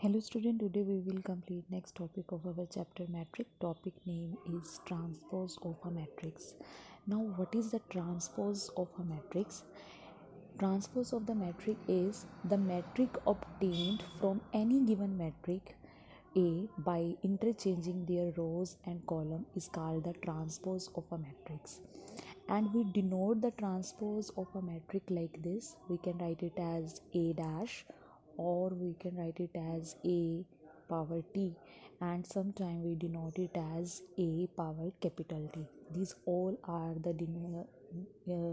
Hello student, today we will complete next topic of our chapter metric. Topic name is transpose of a matrix. Now what is the transpose of a matrix? Transpose of the metric is the metric obtained from any given metric A by interchanging their rows and column is called the transpose of a matrix. And we denote the transpose of a metric like this. We can write it as A dash, or we can write it as A power T, and sometime we denote it as A power capital T. These all are the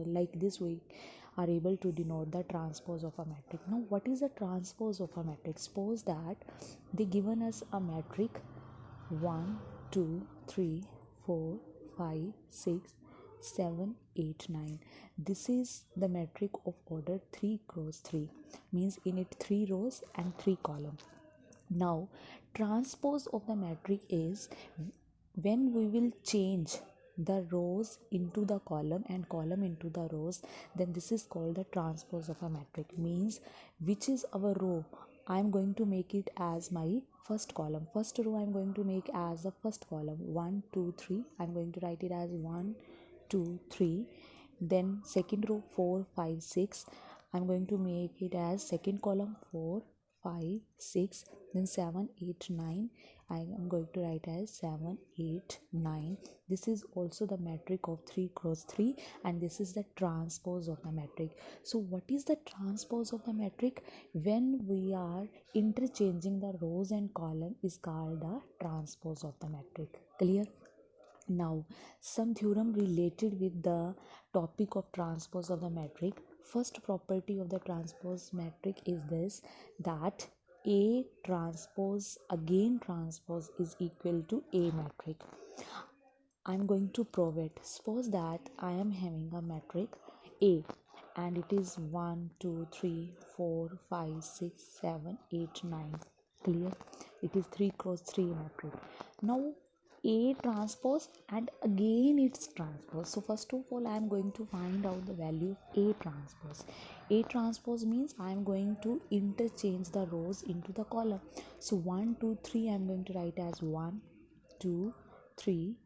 like this we are able to denote the transpose of a metric. Now what is the transpose of a metric? Suppose that they given us a metric 1 2 3 4 5 6 7 8 9. This is the metric of order 3 cross 3, means in it 3 rows and 3 columns. Now transpose of the metric is when we will change the rows into the column and column into the rows, then this is called the transpose of a metric. Means which is our row, I am going to make it as my first column. First row I am going to make as the first column 1 2 3. I am going to write it as 1 2 3. Then second row 4 5 6. I am going to make it as second column 4 5 6. Then 7 8 9. I am going to write as 7 8 9. This is also the metric of 3 cross 3, and this is the transpose of the metric. So what is the transpose of the metric? When we are interchanging the rows and column is called the transpose of the metric. Clear? Now some theorem related with the topic of transpose of the metric. First property of the transpose metric is this, that A transpose again transpose is equal to A metric. I am going to prove it. Suppose that I am having a metric A and it is 1 2 3 4 5 6 7 8 9. Clear? It is 3 cross 3 metric. Now A transpose and again its transpose. So first of all I am going to find out the value of A transpose. A transpose means I am going to interchange the rows into the column. So 1 2 3 I am going to write as 1 2 3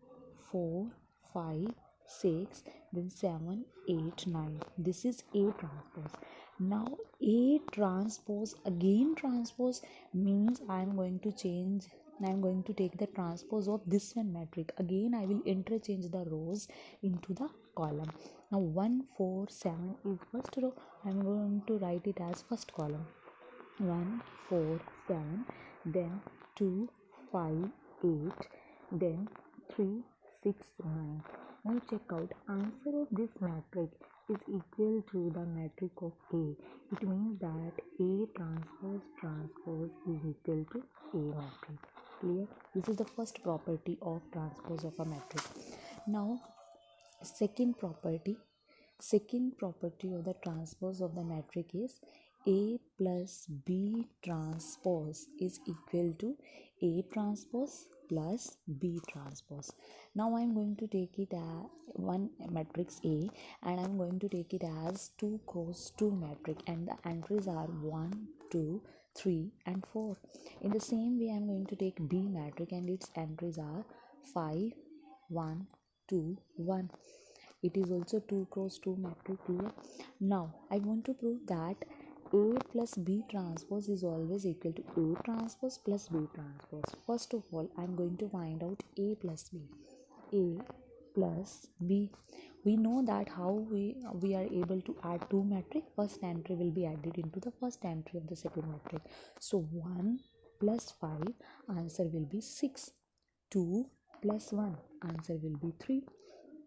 4 5 6, then 7 8 9. This is A transpose. Now A transpose again transpose means I am going to change, I am going to take the transpose of this one metric. Again I will interchange the rows into the column. Now 1 4 7 is first row. I am going to write it as first column 1 4 7, then 2 5 8, then 3 6 9. Now check out, answer of this matrix is equal to the metric of A. It means that A transpose is equal to A matrix. Clear? This is the first property of transpose of a matrix. Now second property of the transpose of the metric is A plus B transpose is equal to A transpose plus B transpose. Now I am going to take it as one matrix A and I am going to take it as 2 cross 2 matrix, and the entries are 1 2 3 and 4. In the same way I am going to take B matrix and its entries are 5 1 2 1. It is also 2 cross 2 matrix. Clear? Now I want to prove that A plus B transpose is always equal to A transpose plus B transpose. First of all I am going to find out A plus B. A plus B. We know that how we are able to add two matrix. First entry will be added into the first entry of the second matrix. So 1 plus 5, answer will be 6. 2 plus 1, answer will be 3.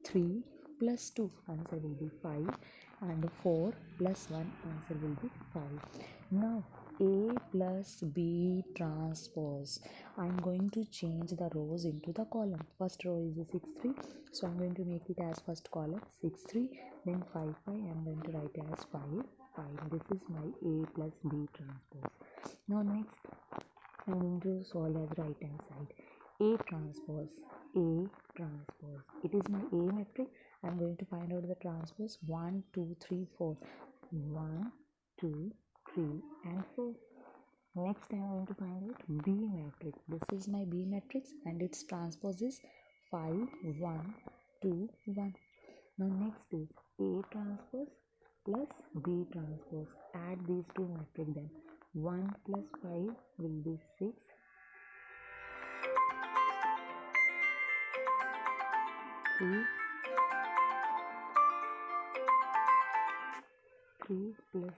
3 plus 2, answer will be 5, and 4 plus 1, answer will be 5. Now A plus B transpose, I am going to change the rows into the column. First row is 6 3, so I am going to make it as first column 6 3, then 5 5. I am going to write as 5 5. This is my A plus B transpose. Now next I am going to solve as right hand side. A transpose. It is my A matrix. I am going to find out the transpose 1 2 3 4. 1 2 3 and 4. Next I am going to find out B matrix. This is my B matrix and its transpose is 5 1 2 1. Now next is A transpose plus B transpose. Add these two matrix then. 1 plus 5 will be 6. 3 plus